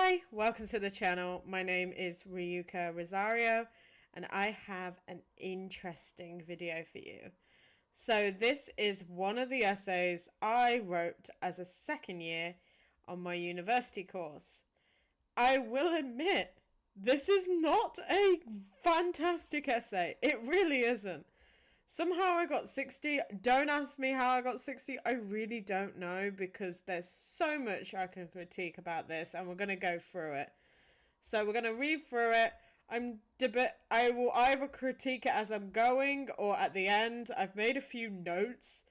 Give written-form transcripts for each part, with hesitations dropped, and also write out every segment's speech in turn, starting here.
Hi, welcome to the channel. My name is Ryuka Rosario and I have an interesting video for you. So this is one of the essays I wrote as a second year on my university course. I will admit, this is not a fantastic essay. It really isn't. Somehow I got 60. Don't ask me how I got 60. I really don't know because there's so much I can critique about this and we're going to go through it. So we're going to read through it. I will either critique it as I'm going or at the end. I've made a few notes.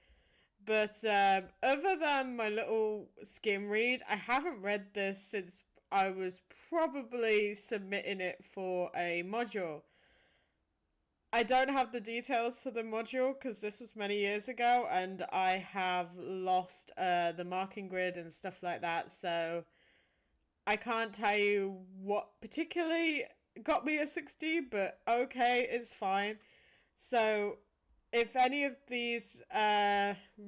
But other than my little skim read, I haven't read this since I was probably submitting it for a module. I don't have the details for the module because this was many years ago and I have lost the marking grid and stuff like that, so I can't tell you what particularly got me a 60, but okay, it's fine. So if any of these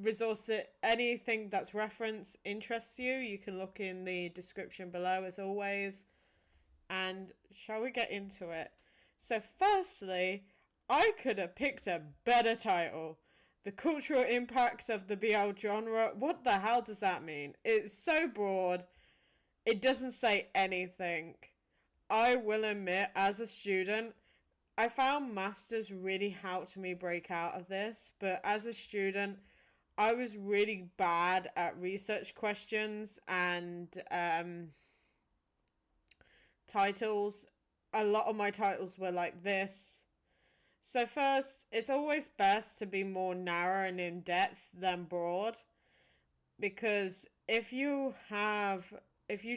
resources, anything that's referenced interests you, you can look in the description below as always. And shall we get into it? So firstly, I could have picked a better title. The cultural impact of the BL genre. What the hell does that mean? It's so broad. It doesn't say anything. I will admit, as a student, I found masters really helped me break out of this. But as a student, I was really bad at research questions and titles. A lot of my titles were like this. So first, it's always best to be more narrow and in-depth than broad, because if you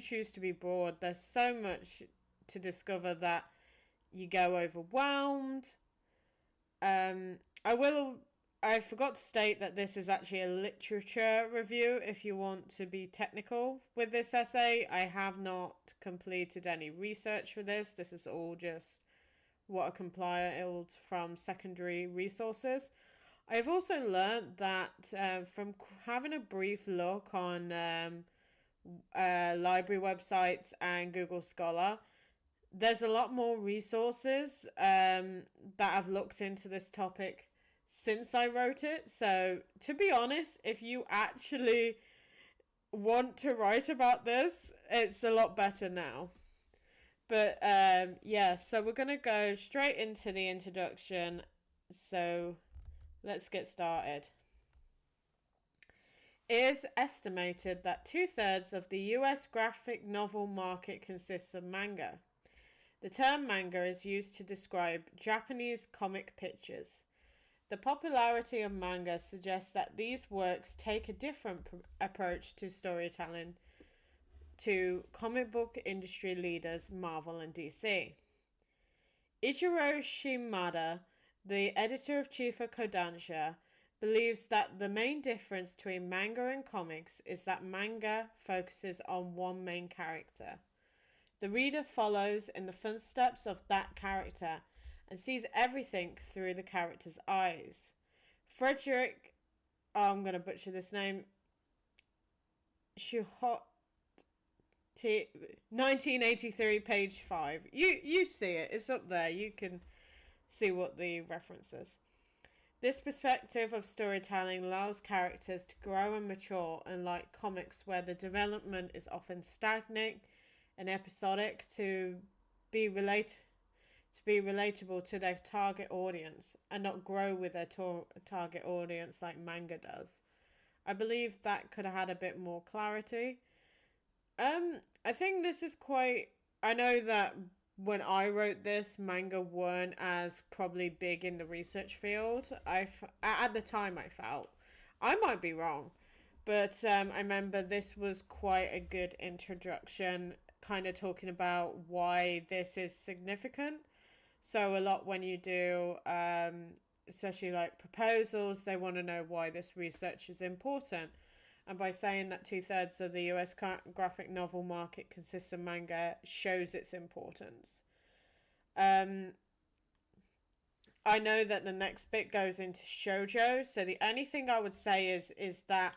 choose to be broad, there's so much to discover that you go overwhelmed. I forgot to state that this is actually a literature review if you want to be technical with this essay. I have not completed any research for this. This is all just what I compiled from secondary resources. I've also learned that from having a brief look on library websites and Google Scholar, there's a lot more resources that I've looked into this topic since I wrote it. So to be honest, if you actually want to write about this, it's a lot better now. But yeah, so we're going to go straight into the introduction. So let's get started. It is estimated that 2/3 of the US graphic novel market consists of manga. The term manga is used to describe Japanese comic pictures. The popularity of manga suggests that these works take a different approach to storytelling to comic book industry leaders Marvel and DC. Ichiro Shimada, the editor-in-chief of Kodansha, believes that the main difference between manga and comics is that manga focuses on one main character. The reader follows in the footsteps of that character and sees everything through the character's eyes. Frederik, I'm going to butcher this name, Schodt, 1983, page 5. You see it. It's up there. You can see what the reference is. This perspective of storytelling allows characters to grow and mature, unlike comics where the development is often stagnant and episodic, to be relatable to their target audience and not grow with their target audience like manga does. I believe that could have had a bit more clarity. I think this is quite... I know that when I wrote this, manga weren't as probably big in the research field. At the time I felt. I might be wrong. But I remember this was quite a good introduction, kind of talking about why this is significant. So a lot when you do, especially like proposals, they want to know why this research is important. And by saying that 2/3 of the US graphic novel market consists of manga shows its importance. I know that the next bit goes into Shôjo. So the only thing I would say is that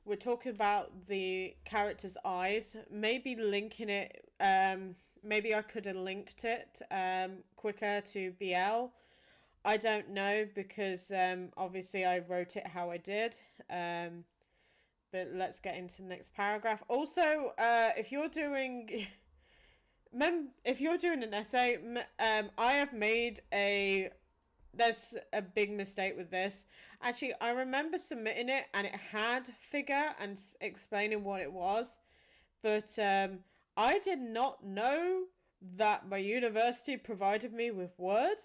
we're talking about the character's eyes. Maybe linking it. Maybe I could have linked it quicker to BL. I don't know because obviously I wrote it how I did. But let's get into the next paragraph. Also, if you're doing an essay, I have made a. There's a big mistake with this. Actually, I remember submitting it and it had figure and explaining what it was, but I did not know that my university provided me with Word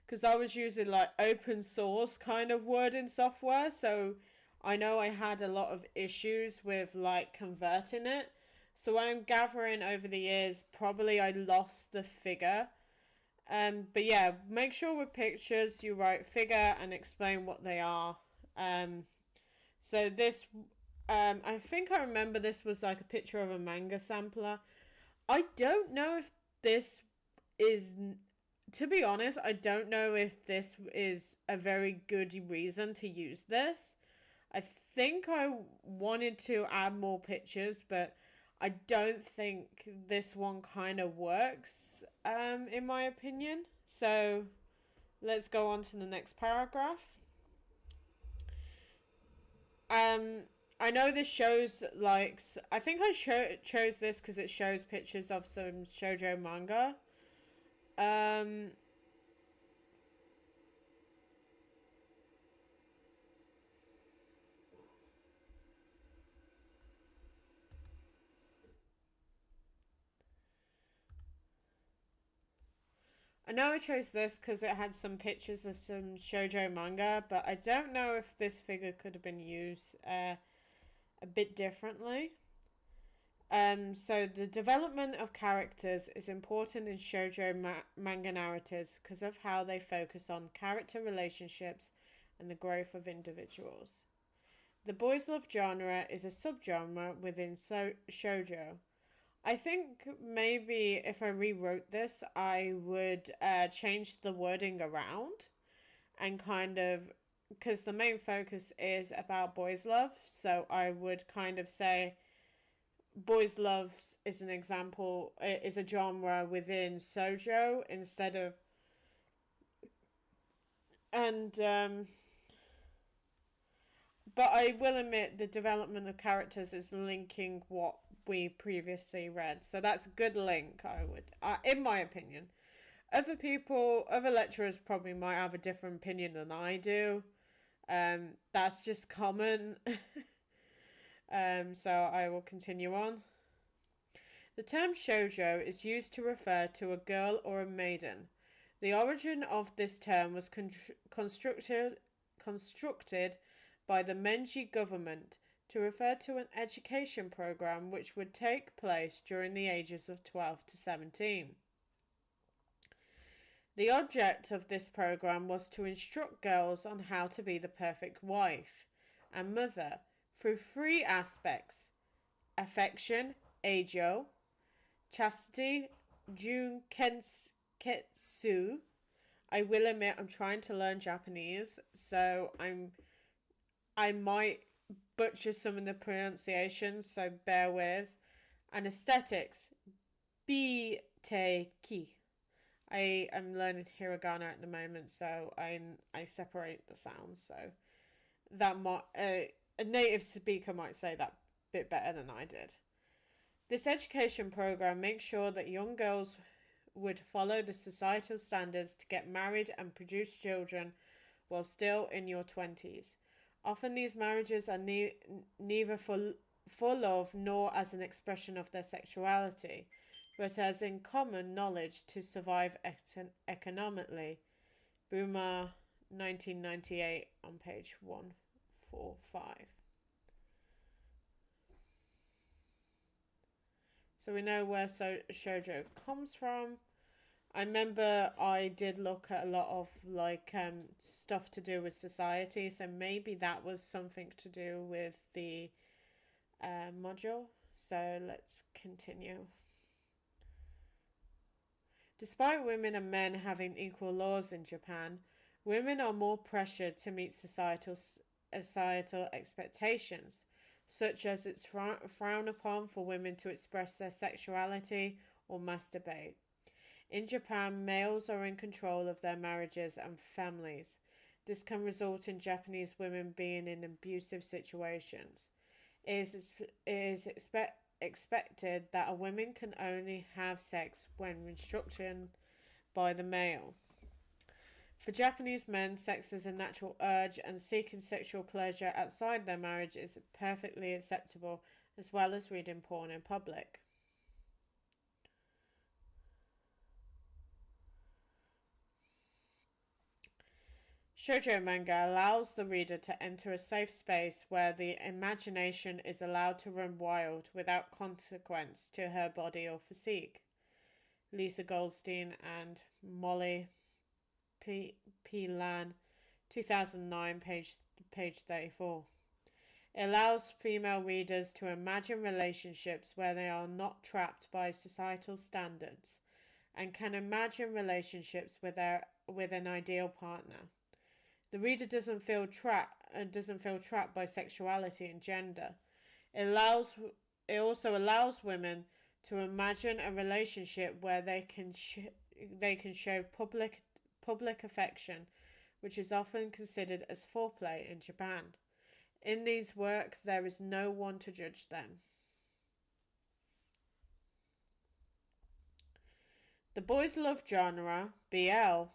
because I was using like open source kind of wording software. So I know I had a lot of issues with like converting it. So I'm gathering over the years, probably I lost the figure. But yeah, make sure with pictures you write figure and explain what they are. So this, I think I remember this was like a picture of a manga sampler. I don't know if this is, to be honest, I don't know if this is a very good reason to use this. I think I wanted to add more pictures, but I don't think this one kind of works, in my opinion. So let's go on to the next paragraph. I know this shows like I think I chose this because it shows pictures of some shoujo manga. Um, I know I chose this because it had some pictures of some shoujo manga, but I don't know if this figure could have been used a bit differently. So the development of characters is important in shoujo manga narratives because of how they focus on character relationships and the growth of individuals. The boys' love genre is a subgenre within shoujo. I think maybe if I rewrote this, I would change the wording around and kind of, because the main focus is about boys' love, so I would kind of say boys' loves is an example, is a genre within shoujo instead of, and but I will admit the development of characters is linking what we previously read, so that's a good link. I would, in my opinion. Other lecturers probably might have a different opinion than I do. That's just common. So I will continue on. The term shoujo is used to refer to a girl or a maiden. The origin of this term was constructed by the Meiji government to refer to an education program which would take place during the ages of 12 to 17. The object of this program was to instruct girls on how to be the perfect wife and mother through three aspects: affection, eijo, chastity, junketsu. I will admit I'm trying to learn Japanese, so I might butcher some of the pronunciations, so bear with. And aesthetics, biteki. I am learning hiragana at the moment, so I separate the sounds, so that might a native speaker might say that a bit better than I did. This education program makes sure that young girls would follow the societal standards to get married and produce children while still in your 20s. Often these marriages are neither for love nor as an expression of their sexuality, but as in common knowledge to survive economically. Boomer, 1998, on page 145. So we know where shoujo comes from. I remember I did look at a lot of like stuff to do with society, so maybe that was something to do with the module. So let's continue. Despite women and men having equal laws in Japan, women are more pressured to meet societal expectations. such as it's frowned upon for women to express their sexuality or masturbate. In Japan, males are in control of their marriages and families. This can result in Japanese women being in abusive situations. It is expected that a woman can only have sex when instructed by the male. For Japanese men, sex is a natural urge, and seeking sexual pleasure outside their marriage is perfectly acceptable, as well as reading porn in public. Shôjo manga allows the reader to enter a safe space where the imagination is allowed to run wild without consequence to her body or physique. Lisa Goldstein and Molly P. Lan, 2009, page 34. It allows female readers to imagine relationships where they are not trapped by societal standards and can imagine relationships with an ideal partner. The reader doesn't feel trapped by sexuality and gender. It also allows women to imagine a relationship where they can show public affection, which is often considered as foreplay in Japan. In these work, there is no one to judge them. The boys' love genre, BL,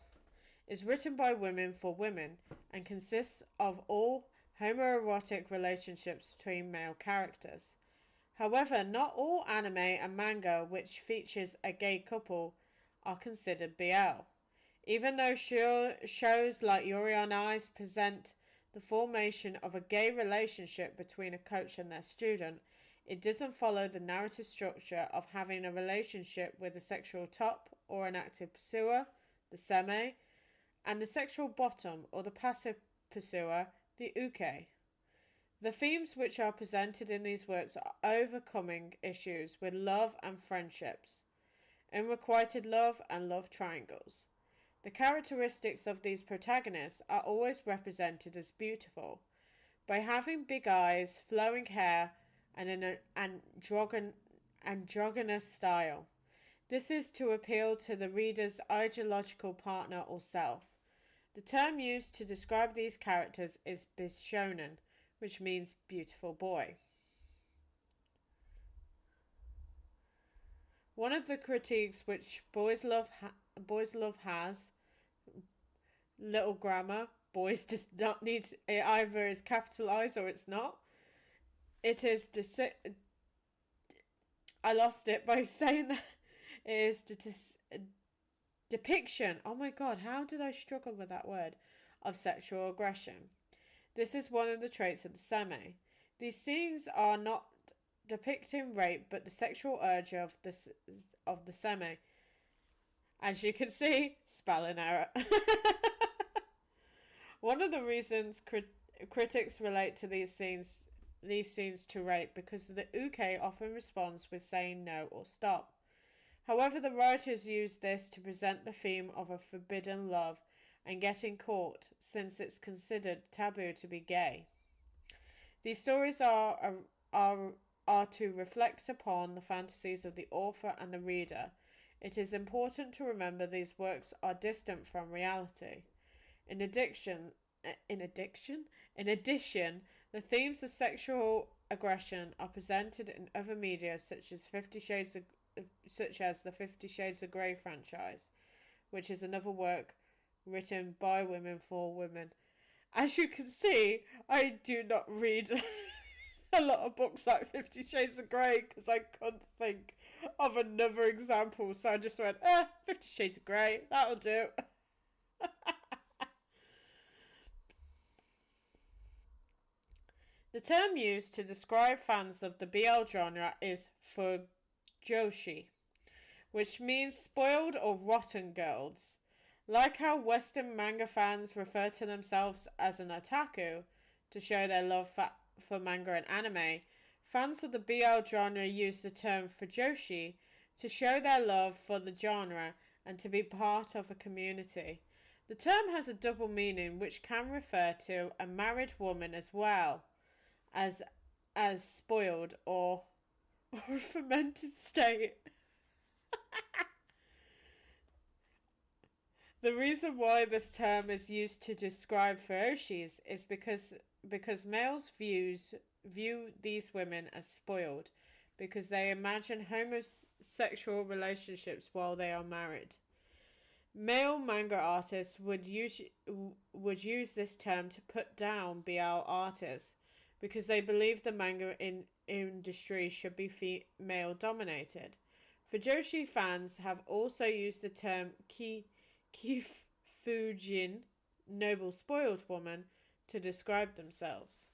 is written by women for women and consists of all homoerotic relationships between male characters. However, not all anime and manga which features a gay couple are considered BL. Even though shows like Yuri on Ice present the formation of a gay relationship between a coach and their student, it doesn't follow the narrative structure of having a relationship with a sexual top or an active pursuer, the seme, and the sexual bottom or the passive pursuer, the uke. The themes which are presented in these works are overcoming issues with love and friendships, unrequited love and love triangles. The characteristics of these protagonists are always represented as beautiful, by having big eyes, flowing hair, and an androgynous style. This is to appeal to the reader's ideological partner or self. The term used to describe these characters is bishonen, which means beautiful boy. One of the critiques which Boys Love has, little grammar, boys does not need, it either is capitalized or it's not. It is, I lost it by saying that, it is depiction, oh my god, how did I struggle with that word, of sexual aggression. This is one of the traits of the seme. These scenes are not depicting rape, but the sexual urge of the seme. As you can see, spelling error. One of the reasons critics relate to these scenes to rape because the uke often responds with saying no or stop. However, the writers use this to present the theme of a forbidden love and getting caught, since it's considered taboo to be gay. These stories are to reflect upon the fantasies of the author and the reader. It is important to remember these works are distant from reality. In addition, the themes of sexual aggression are presented in other media such as the 50 Shades of Grey franchise, which is another work written by women for women. As you can see, I do not read a lot of books like 50 Shades of Grey because I couldn't think of another example, so I just went, 50 Shades of Grey, that'll do. The term used to describe fans of the BL genre is fujoshi, which means spoiled or rotten girls. Like how Western manga fans refer to themselves as an otaku to show their love for manga and anime, fans of the BL genre use the term fujoshi to show their love for the genre and to be part of a community. The term has a double meaning which can refer to a married woman as well as as spoiled or a fermented state. The reason why this term is used to describe feroces is because males view these women as spoiled because they imagine homosexual relationships while they are married. Male manga artists would use this term to put down BL artists because they believe the manga industry should be female dominated. Fujoshi fans have also used the term Kifujin, noble spoiled woman, to describe themselves.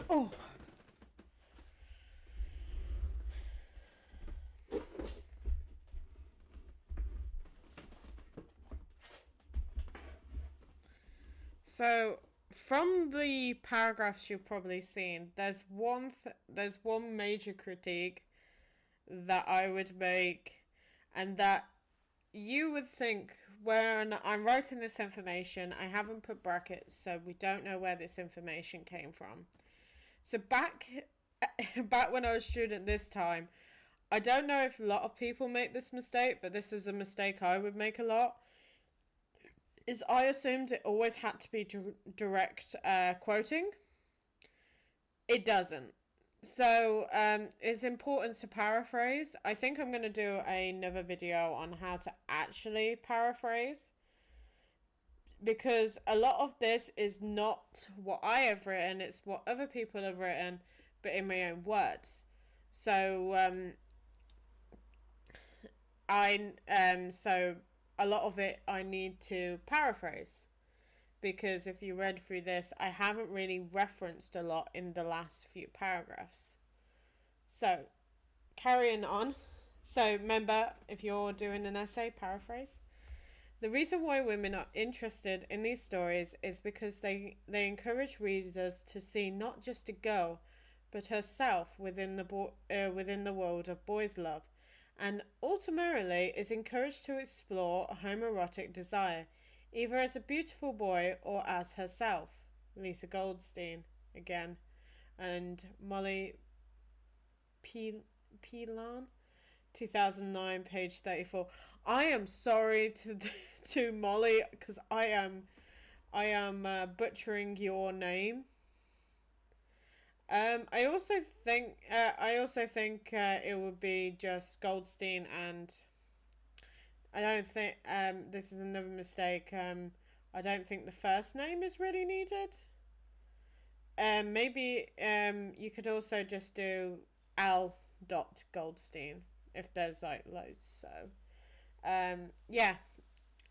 Oh. So, from the paragraphs you've probably seen, there's one major critique that I would make, and that you would think when I'm writing this information, I haven't put brackets, so we don't know where this information came from. So back when I was a student this time, I don't know if a lot of people make this mistake, but this is a mistake I would make a lot. Is I assumed it always had to be direct quoting. It doesn't. So it's important to paraphrase. I think I'm going to do another video on how to actually paraphrase, because a lot of this is not what I have written, it's what other people have written, but in my own words. So so a lot of it I need to paraphrase, because if you read through this, I haven't really referenced a lot in the last few paragraphs. So, carrying on. So, remember, if you're doing an essay, paraphrase. The reason why women are interested in these stories is because they encourage readers to see not just a girl, but herself within the world of boys' love, and ultimately is encouraged to explore a homoerotic desire, either as a beautiful boy or as herself. Lisa Goldstein again, and Molly Pelan, 2009, page 34. I am sorry to Molly, because I am butchering your name. I also think it would be just Goldstein, and I don't think this is another mistake. I don't think the first name is really needed. Maybe you could also just do Al. Goldstein if there's like loads. So yeah,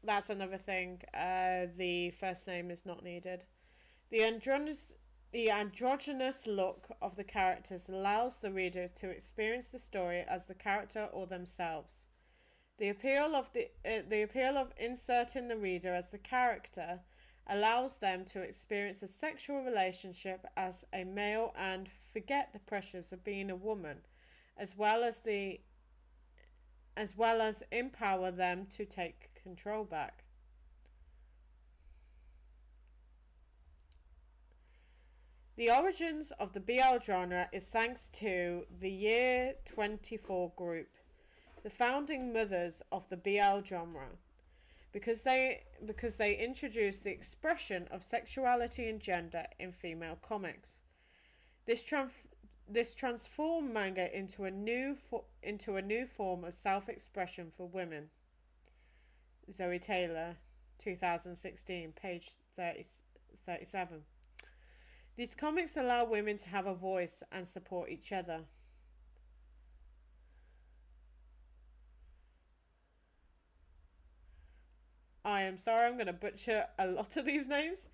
that's another thing. The first name is not needed. The androgynous look of the characters allows the reader to experience the story as the character or themselves. The appeal of inserting the reader as the character allows them to experience a sexual relationship as a male and forget the pressures of being a woman, as well as empower them to take control back. The origins of the BL genre is thanks to the Year 24 group, the founding mothers of the BL genre, because they introduced the expression of sexuality and gender in female comics. This transformed manga into a new form of self-expression for women. Zoe Taylor, 2016, page 37. These comics allow women to have a voice and support each other. I am sorry, I'm going to butcher a lot of these names.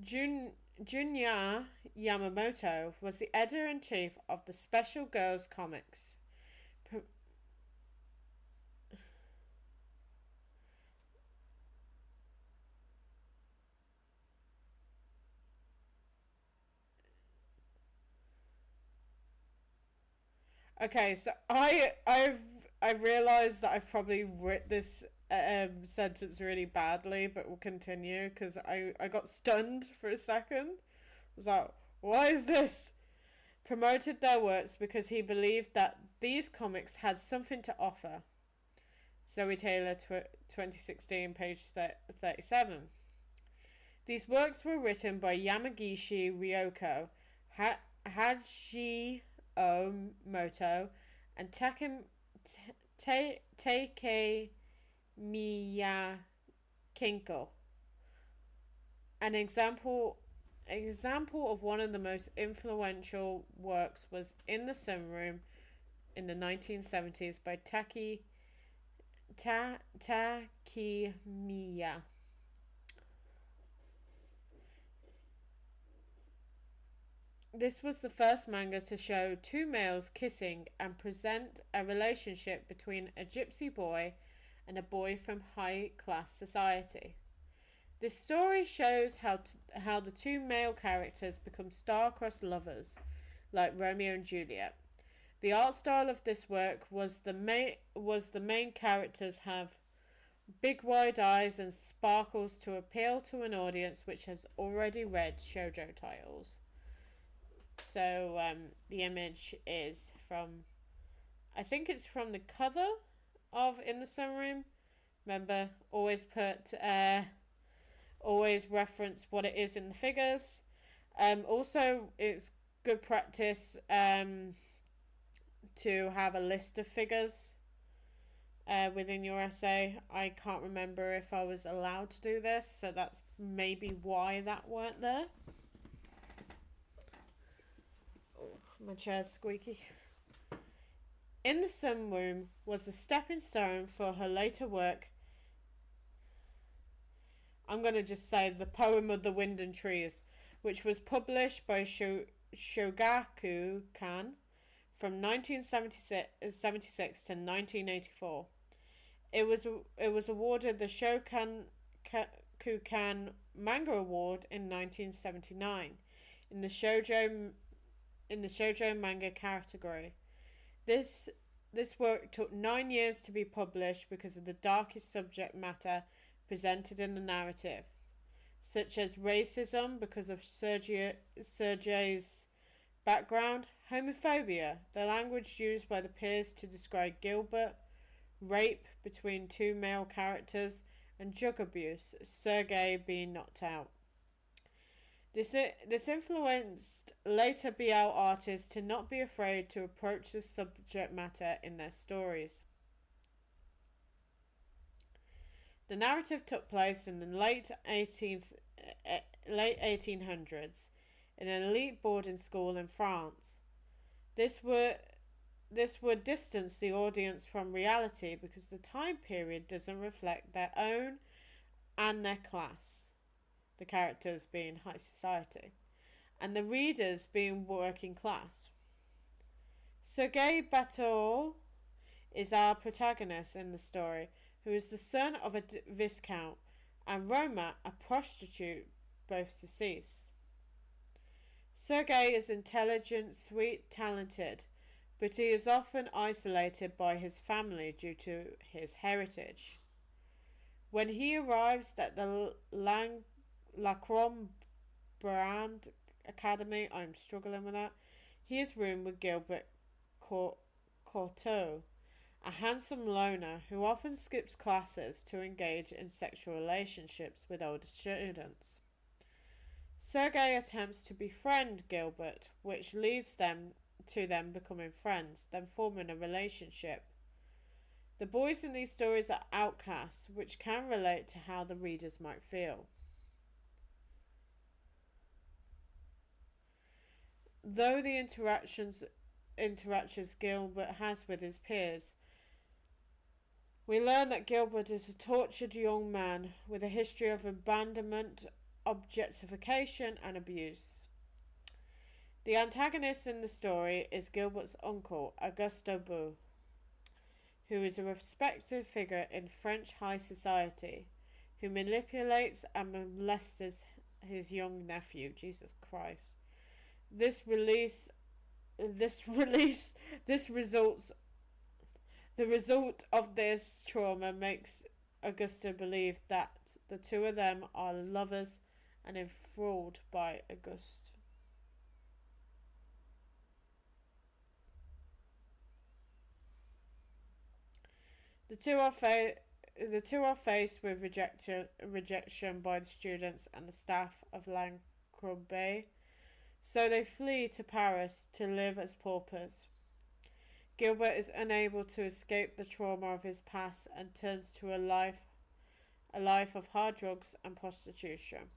Junya Yamamoto was the editor-in-chief of the Special Girls comics. Okay, so I've realised that I've probably writ this sentence really badly, but we'll continue because I got stunned for a second. I was like, why is this? Promoted their works because he believed that these comics had something to offer. Zoe Taylor, 2016, page 37. These works were written by Yamagishi Ryoko, Haji Moto, and Take Miyakinko. An example of one of the most influential works was In the Sunroom in the 1970s by Takemiya. This was the first manga to show two males kissing and present a relationship between a gypsy boy and a boy from high-class society. This story shows how the two male characters become star-crossed lovers, like Romeo and Juliet. The art style of this work was the main characters have big wide eyes and sparkles to appeal to an audience which has already read shoujo titles. So the image is from, I think it's from the cover of In the Sunroom. Remember, always reference what it is in the figures. Also, it's good practice to have a list of figures within your essay. I can't remember if I was allowed to do this, so that's maybe why that weren't there. Oh, my chair's squeaky. In the Sunroom was the stepping stone for her later work. I'm going to just say The Poem of the Wind and Trees, which was published by Shogakukan from 1976 to 1984. It was awarded the Shogakukan Manga Award in 1979 in the Shôjo manga category. This work took 9 years to be published because of the darkest subject matter presented in the narrative, such as racism because of Sergei's background, homophobia, the language used by the peers to describe Gilbert, rape between two male characters, and drug abuse, Sergei being knocked out. This influenced later BL artists to not be afraid to approach this subject matter in their stories. The narrative took place in the late 1800s in an elite boarding school in France. This would distance the audience from reality because the time period doesn't reflect their own and their class, the characters being high society, and the readers being working class. Sergei Bateau is our protagonist in the story, who is the son of a viscount, and Roma, a prostitute, both deceased. Sergei is intelligent, sweet, talented, but he is often isolated by his family due to his heritage. When he arrives at the Lacroix Brand Academy, I'm struggling with that, he is roomed with Gilbert Courteau, a handsome loner who often skips classes to engage in sexual relationships with older students. Sergei attempts to befriend Gilbert, which leads to them becoming friends, then forming a relationship. The boys in these stories are outcasts, which can relate to how the readers might feel. Though the interactions Gilbert has with his peers, we learn that Gilbert is a tortured young man with a history of abandonment, objectification, and abuse. The antagonist in the story is Gilbert's uncle, Auguste Beau, who is a respected figure in French high society, who manipulates and molests his young nephew. Jesus Christ. This release this release this results the result of this trauma makes Augusta believe that the two of them are lovers and enthralled by Auguste. The two are faced with rejection by the students and the staff of Lancrobay, so they flee to Paris to live as paupers. Gilbert is unable to escape the trauma of his past and turns to a life of hard drugs and prostitution.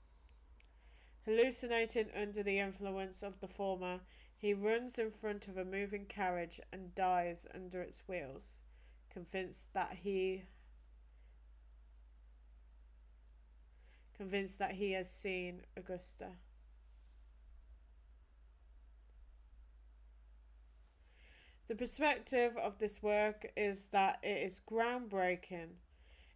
Hallucinating under the influence of the former, he runs in front of a moving carriage and dies under its wheels, convinced that he has seen Augusta. The perspective of this work is that it is groundbreaking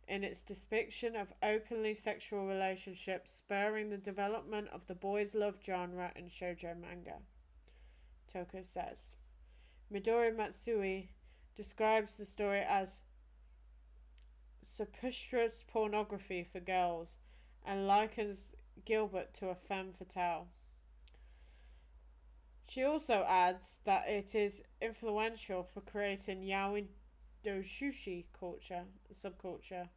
in its depiction of openly sexual relationships, spurring the development of the boys' love genre in shoujo manga. Toka says. Midori Matsui describes the story as surreptitious pornography for girls and likens Gilbert to a femme fatale. She also adds that it is influential for creating yaoi doshushi subculture.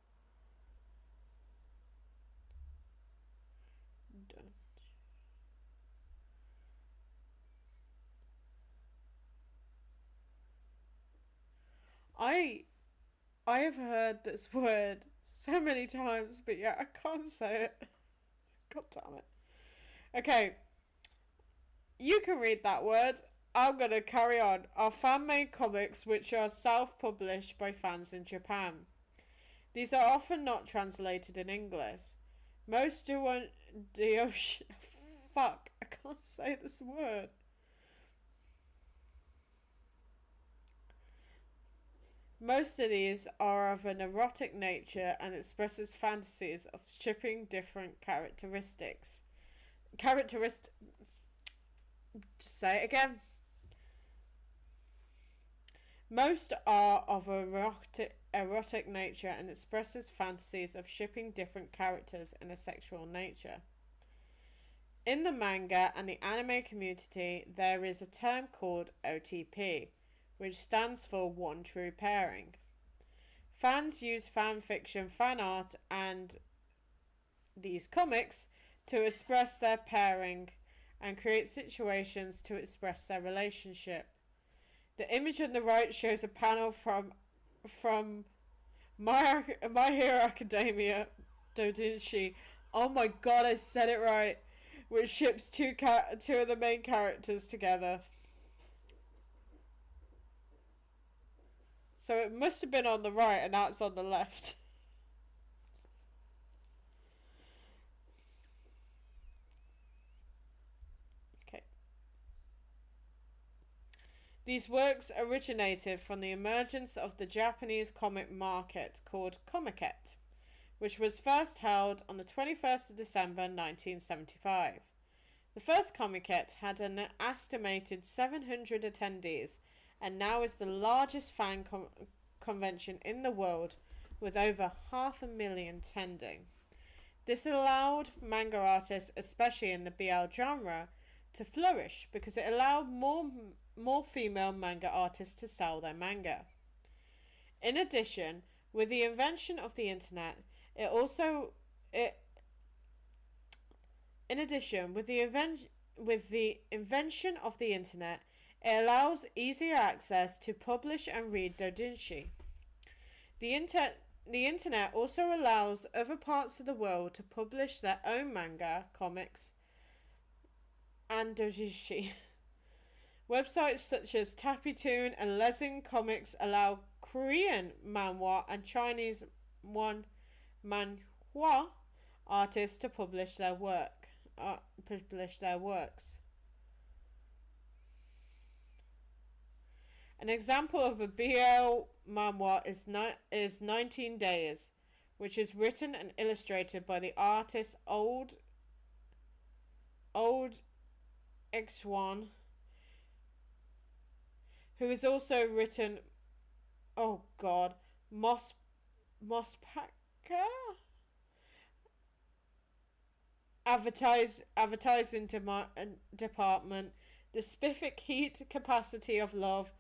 I have heard this word so many times, but yeah, I can't say it. God damn it. Okay, you can read that word. I'm gonna carry on. Are fan-made comics which are self-published by fans in Japan. These are often not translated in English. Most fuck, I can't say this word. Most of these are of an erotic nature and expresses fantasies of shipping different characteristics. Just say it again. Most are of erotic nature and expresses fantasies of shipping different characters in a sexual nature. In the manga and the anime community, there is a term called OTP, which stands for one true pairing. Fans use fan fiction, fan art, and these comics to express their pairing and create situations to express their relationship. The image on the right shows a panel from My Hero Academia Doujinshi. Oh my god, I said it right. Which ships two of the main characters together. So it must have been on the right and now it's on the left. Okay. These works originated from the emergence of the Japanese comic market called Comiket, which was first held on the 21st of December 1975. The first Comiket had an estimated 700 attendees and now is the largest fan convention in the world with over 500,000 attending. This allowed manga artists, especially in the BL genre, to flourish because it allowed more female manga artists to sell their manga. In addition, with the invention of the internet, with the invention of the internet, it allows easier access to publish and read doujinshi. The internet also allows other parts of the world to publish their own manga, comics, and doujinshi. Websites such as Tapitoon and Lezing Comics allow Korean manhwa and Chinese manhwa artists to publish their works. An example of a BL manhwa is 19 Days, which is written and illustrated by the artist Old X1 who has also written, oh god, Mospaka? Advertising department, the specific heat capacity of love,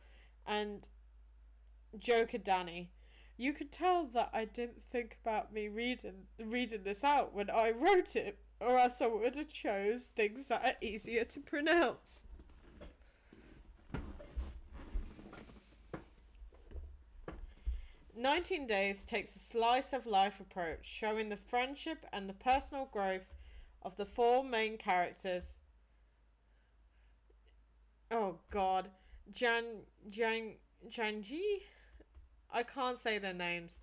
and Joker Danny. You could tell that I didn't think about me reading this out when I wrote it, or else I would have chose things that are easier to pronounce. "19 Days" takes a slice-of-life approach, showing the friendship and the personal growth of the four main characters. Oh god. Janji? I can't say their names.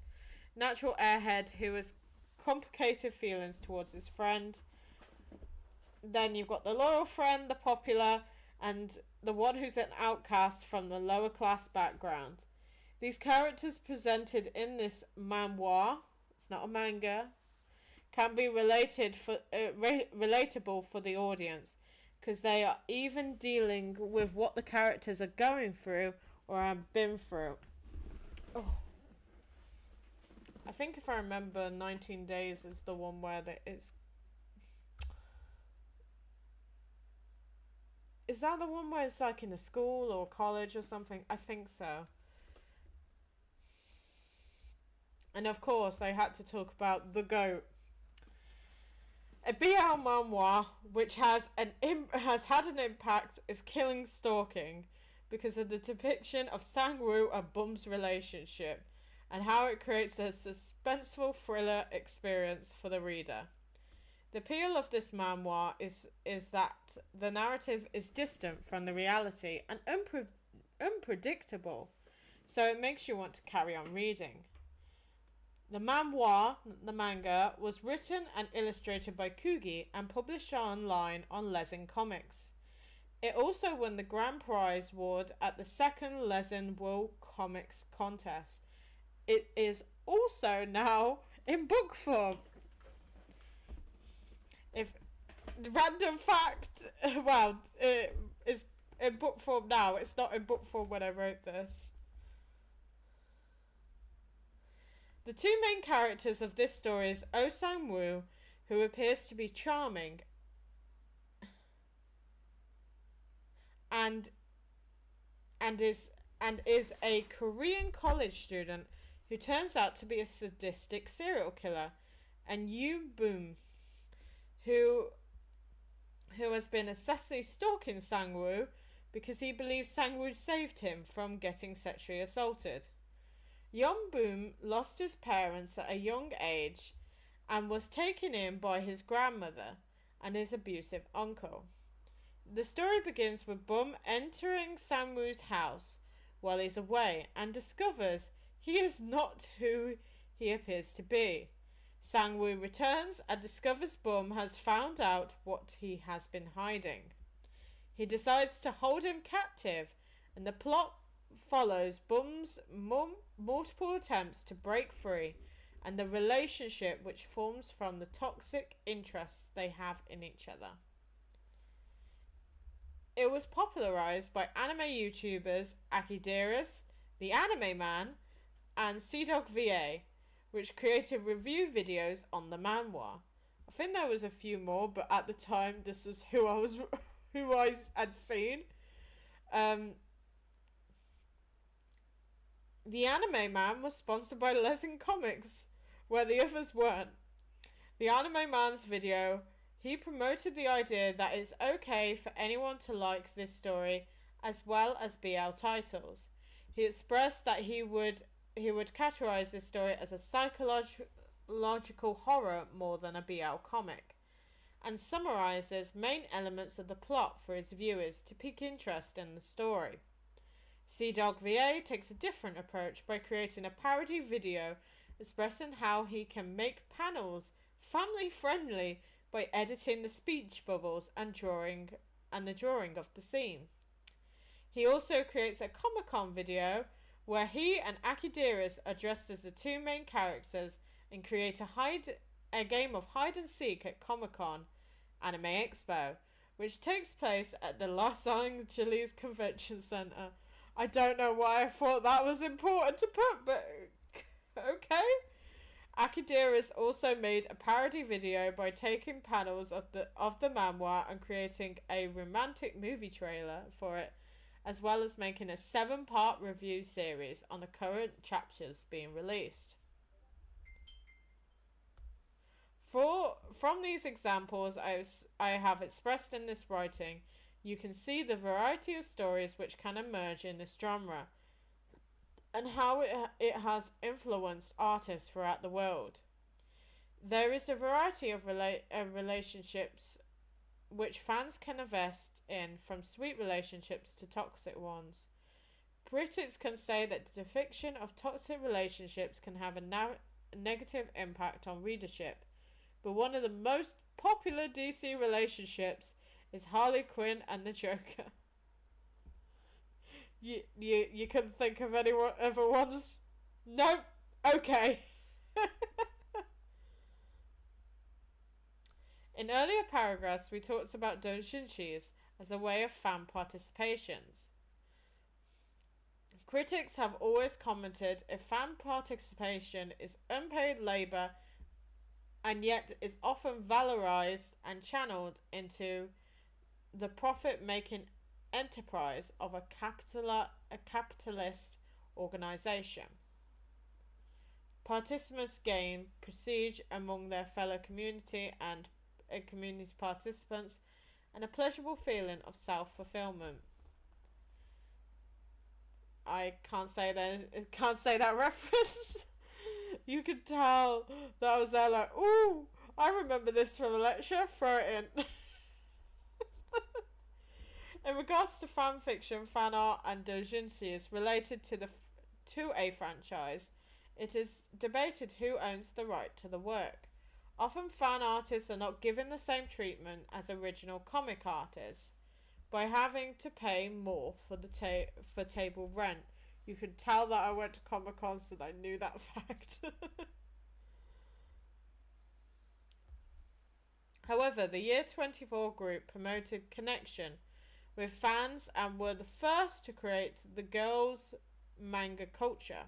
Natural airhead who has complicated feelings towards his friend. Then you've got the loyal friend, the popular, and the one who's an outcast from the lower class background. These characters presented in this manhwa, it's not a manga, can be relatable for the audience, because they are even dealing with what the characters are going through or have been through. Oh. I think if I remember, 19 Days is the one where it's... Is that the one where it's like in a school or college or something? I think so. And of course, I had to talk about the GOAT. A BL manhwa which has had an impact is Killing Stalking, because of the depiction of Sang-woo and Bum's relationship and how it creates a suspenseful thriller experience for the reader. The appeal of this manhwa is that the narrative is distant from the reality and unpredictable, so it makes you want to carry on reading. The manhwa, the manga, was written and illustrated by Kugi and published online on Lezen Comics. It also won the Grand Prize award at the second Lezen World Comics Contest. It is also now in book form. If random fact, well, it is in book form now. It's not in book form when I wrote this. The two main characters of this story is Osamu, who appears to be charming, and is a Korean college student who turns out to be a sadistic serial killer, and Yoon Boom, who has been obsessively stalking Sang-woo because he believes Sang-woo saved him from getting sexually assaulted. Yoon Boom lost his parents at a young age and was taken in by his grandmother and his abusive uncle. The story begins with Bum entering Sang-woo's house while he's away and discovers he is not who he appears to be. Sang-woo returns and discovers Bum has found out what he has been hiding. He decides to hold him captive, and the plot follows Bum's multiple attempts to break free and the relationship which forms from the toxic interests they have in each other. It was popularized by anime YouTubers Akideras, the Anime Man, and CDog VA, which created review videos on the manhwa. I think there was a few more, but at the time this is who I had seen. The Anime Man was sponsored by Lezen Comics, where the others weren't. The Anime Man's video, he promoted the idea that it's okay for anyone to like this story as well as BL titles. He expressed that he would categorize this story as a psychological horror more than a BL comic, and summarizes main elements of the plot for his viewers to pique interest in the story. CDog VA takes a different approach by creating a parody video expressing how he can make panels family friendly by editing the speech bubbles and the drawing of the scene. He also creates a Comic-Con video where he and Akideras are dressed as the two main characters and create a game of hide and seek at Comic-Con Anime Expo, which takes place at the Los Angeles Convention Center. I don't know why I thought that was important to put, but okay. Akidiris also made a parody video by taking panels of the manhwa and creating a romantic movie trailer for it, as well as making a 7-part review series on the current chapters being released. From these examples I have expressed in this writing, you can see the variety of stories which can emerge in this genre, and how it has influenced artists throughout the world. There is a variety of relationships which fans can invest in, from sweet relationships to toxic ones. Critics can say that the depiction of toxic relationships can have a negative impact on readership, but one of the most popular DC relationships is Harley Quinn and the Joker. You couldn't think of any other ones? Nope. Okay. In earlier paragraphs, we talked about doujinshis as a way of fan participations. Critics have always commented if fan participation is unpaid labour and yet is often valorized and channeled into the profit-making enterprise of a capitalist organization. Participants gain prestige among their fellow community and community participants and a pleasurable feeling of self-fulfillment. I can't say that reference. You could tell that I was there like, ooh, I remember this from a lecture, throw it in. In regards to fanfiction, fan art and doujinshis related to a franchise, it is debated who owns the right to the work. Often fan artists are not given the same treatment as original comic artists by having to pay more for for table rent. You could tell that I went to Comic-Cons and I knew that fact. However, the Year 24 group promoted connection with fans and were the first to create the girls' manga culture.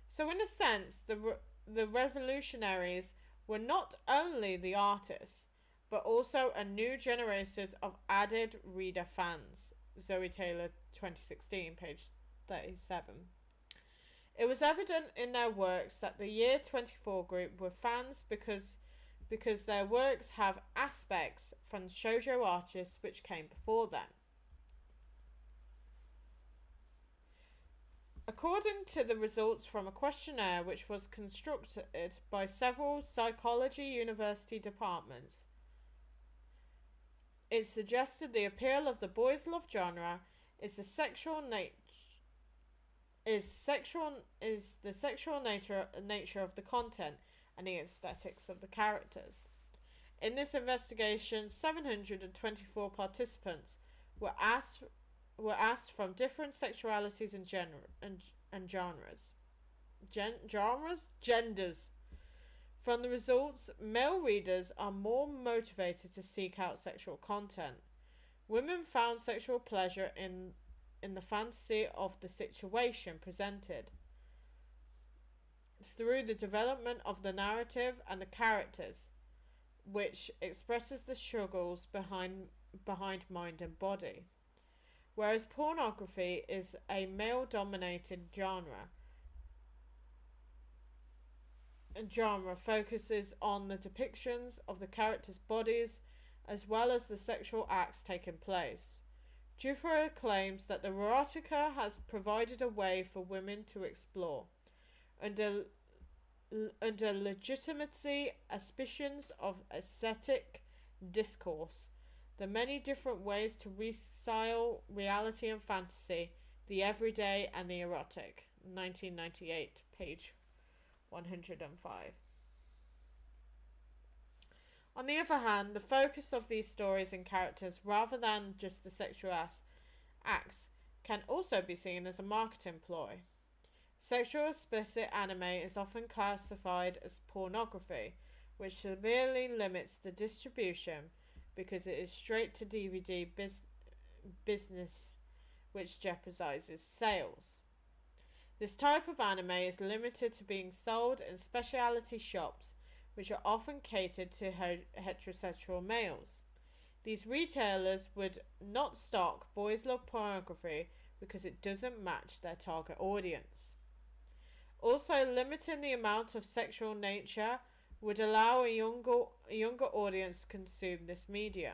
So in a sense, the revolutionaries were not only the artists, but also a new generation of added reader fans. Zoe Taylor, 2016, page 37. It was evident in their works that the Year 24 group were fans because their works have aspects from Shôjo artists which came before them. According to the results from a questionnaire which was constructed by several psychology university departments, it suggested the appeal of the boys' love genre is the sexual nature of the content and the aesthetics of the characters. In this investigation, 724 participants were asked from different sexualities and genders. From the results, male readers are more motivated to seek out sexual content. Women found sexual pleasure in the fantasy of the situation presented through the development of the narrative and the characters, which expresses the struggles behind mind and body. Whereas pornography is a male-dominated genre focuses on the depictions of the characters' bodies as well as the sexual acts taking place. Jufra claims that the erotica has provided a way for women to explore, under legitimacy aspirations of aesthetic discourse, the many different ways to reconcile reality and fantasy, the everyday and the erotic. 1998, page 105. On the other hand, the focus of these stories and characters, rather than just the sexual acts, can also be seen as a marketing ploy. Sexual explicit anime is often classified as pornography, which severely limits the distribution because it is straight to DVD business, which jeopardizes sales. This type of anime is limited to being sold in specialty shops, which are often catered to heterosexual males. These retailers would not stock boys love pornography because it doesn't match their target audience. Also, limiting the amount of sexual nature would allow a younger audience to consume this media.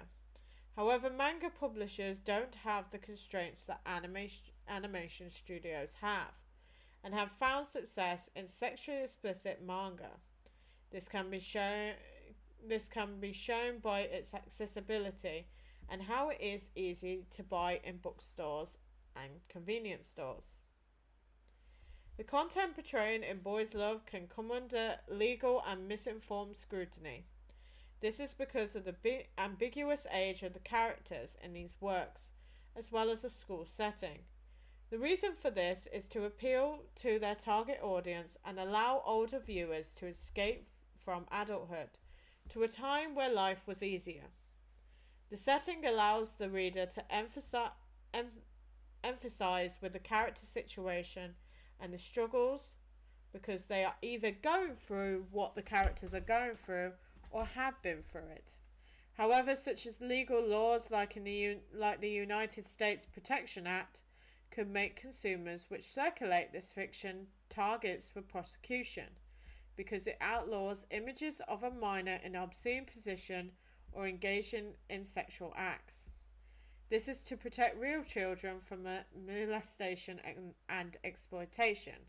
However, manga publishers don't have the constraints that animation studios have, and have found success in sexually explicit manga. This can be shown by its accessibility and how it is easy to buy in bookstores and convenience stores. The content portrayed in Boys Love can come under legal and misinformed scrutiny. This is because of the ambiguous age of the characters in these works, as well as the school setting. The reason for this is to appeal to their target audience and allow older viewers to escape from adulthood to a time where life was easier. The setting allows the reader to emphasize with the character situation and the struggles, because they are either going through what the characters are going through or have been through it. However, such as legal laws like the United States Protection Act could make consumers which circulate this fiction targets for prosecution, because it outlaws images of a minor in an obscene position or engaging in sexual acts. This is to protect real children from molestation and exploitation.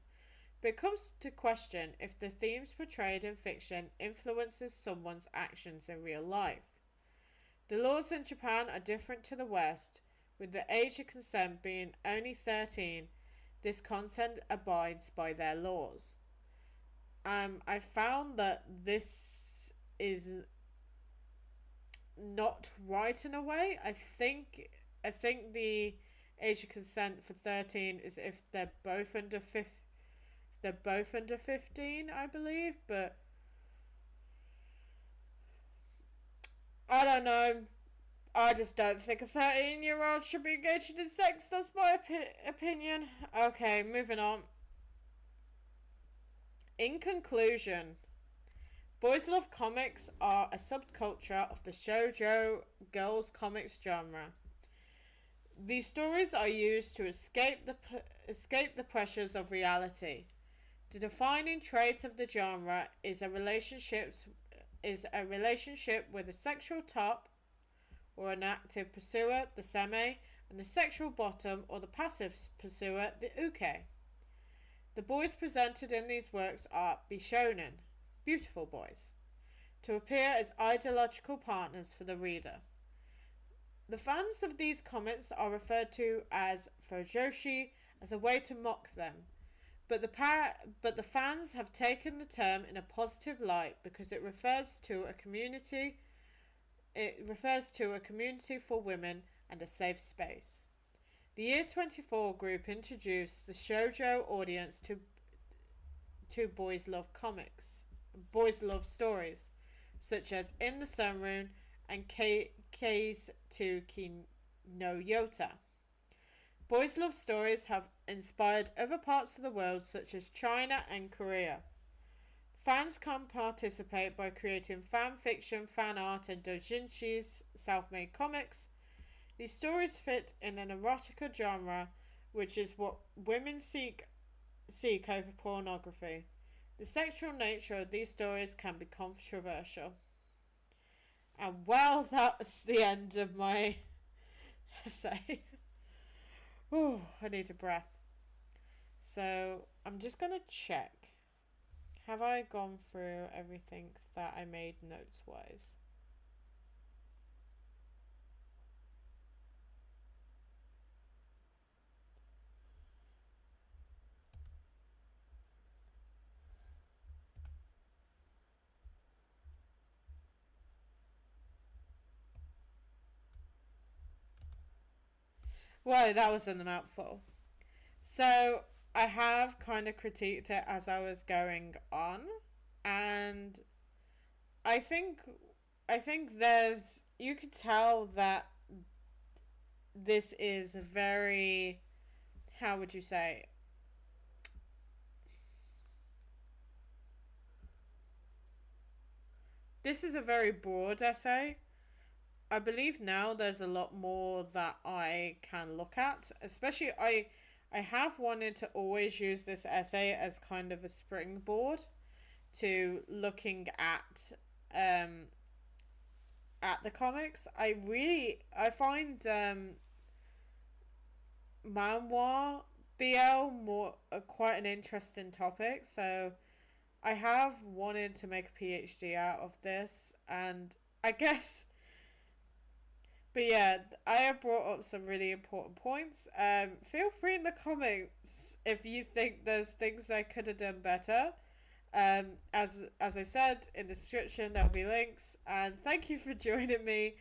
But it comes to question if the themes portrayed in fiction influences someone's actions in real life. The laws in Japan are different to the West, with the age of consent being only 13. This content abides by their laws. I found that this is not right in a way. I think the age of consent for 13 is if they're both under 15, I believe, but I don't know. I just don't think a 13-year-old should be engaging in sex. That's my opinion. Okay, moving on. In conclusion, Boys Love comics are a subculture of the Shôjo girls comics genre. These stories are used to escape the pressures of reality. The defining trait of the genre is a relationship with a sexual top or an active pursuer, the seme, and the sexual bottom or the passive pursuer, the uke. The boys presented in these works are bishonen, beautiful boys, to appear as ideological partners for the reader. The fans of these comics are referred to as fujoshi as a way to mock them, but the fans have taken the term in a positive light because it refers to a community for women and a safe space. The Year 24 group introduced the Shôjo audience to Boys Love stories, such as In the Sunroom and Keis to Ki no Yota. Boys Love stories have inspired other parts of the world, such as China and Korea. Fans can participate by creating fan fiction, fan art, and doujinshis, self-made comics. These stories fit in an erotica genre, which is what women seek over pornography. The sexual nature of these stories can be controversial. And well, that's the end of my essay. Ooh, I need a breath. So I'm just going to check. Have I gone through everything that I made notes-wise? Whoa, that was in the mouthful. So I have kind of critiqued it as I was going on, and I think there's, you could tell that this is very, how would you say, this is a very broad essay. I believe now there's a lot more that I can look at. Especially, I have wanted to always use this essay as kind of a springboard to looking at the comics. I find manhwa BL more quite an interesting topic. So I have wanted to make a PhD out of this, and I guess. But yeah, I have brought up some really important points. Feel free in the comments if you think there's things I could have done better. As I said in the description, there'll be links. And thank you for joining me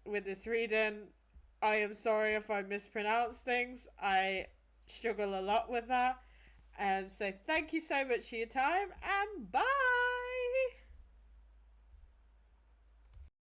with this reading. I am sorry if I mispronounce things. I struggle a lot with that. So thank you so much for your time, and bye.